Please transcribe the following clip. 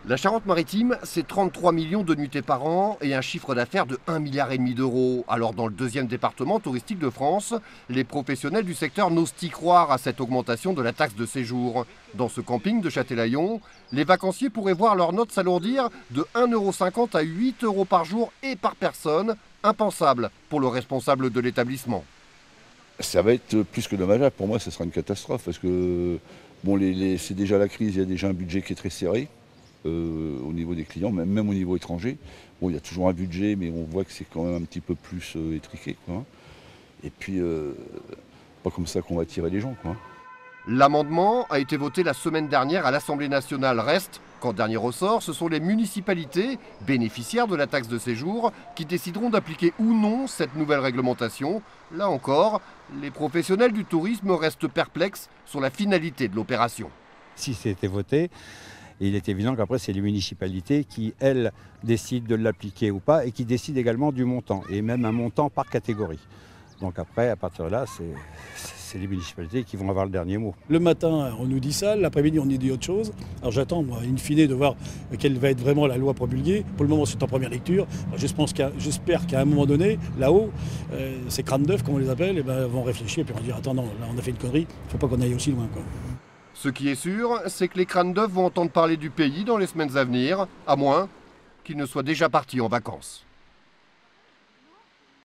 La Charente-Maritime, c'est 33 millions de nuitées par an et un chiffre d'affaires de 1,5 milliard d'euros. Alors dans le deuxième département touristique de France, les professionnels du secteur n'osent y croire à cette augmentation de la taxe de séjour. Dans ce camping de Châtelaillon, les vacanciers pourraient voir leur note s'alourdir de 1,50 € à 8 € par jour et par personne, impensable pour le responsable de l'établissement. Ça va être plus que dommageable. Pour moi, ce sera une catastrophe parce que bon, c'est déjà la crise, il y a déjà un budget qui est très serré. Au niveau des clients, même au niveau étranger. Bon, il y a toujours un budget, mais on voit que c'est quand même un petit peu plus étriqué, quoi. Et puis, pas comme ça qu'on va attirer les gens, quoi. L'amendement a été voté la semaine dernière à l'Assemblée nationale. Reste qu'en dernier ressort, ce sont les municipalités, bénéficiaires de la taxe de séjour, qui décideront d'appliquer ou non cette nouvelle réglementation. Là encore, les professionnels du tourisme restent perplexes sur la finalité de l'opération. Si c'était voté, il est évident qu'après, c'est les municipalités qui, elles, décident de l'appliquer ou pas et qui décident également du montant, et même un montant par catégorie. Donc après, à partir de là, c'est les municipalités qui vont avoir le dernier mot. Le matin, on nous dit ça, l'après-midi, on nous dit autre chose. Alors j'attends, moi, in fine, de voir quelle va être vraiment la loi promulguée. Pour le moment, c'est en première lecture. J'espère qu'à un moment donné, là-haut, ces crânes d'œufs, comme on les appelle, vont réfléchir et puis on va dire, attends, non, là, on a fait une connerie, il ne faut pas qu'on aille aussi loin, quoi. Ce qui est sûr, c'est que les crânes d'œufs vont entendre parler du pays dans les semaines à venir, à moins qu'ils ne soient déjà partis en vacances.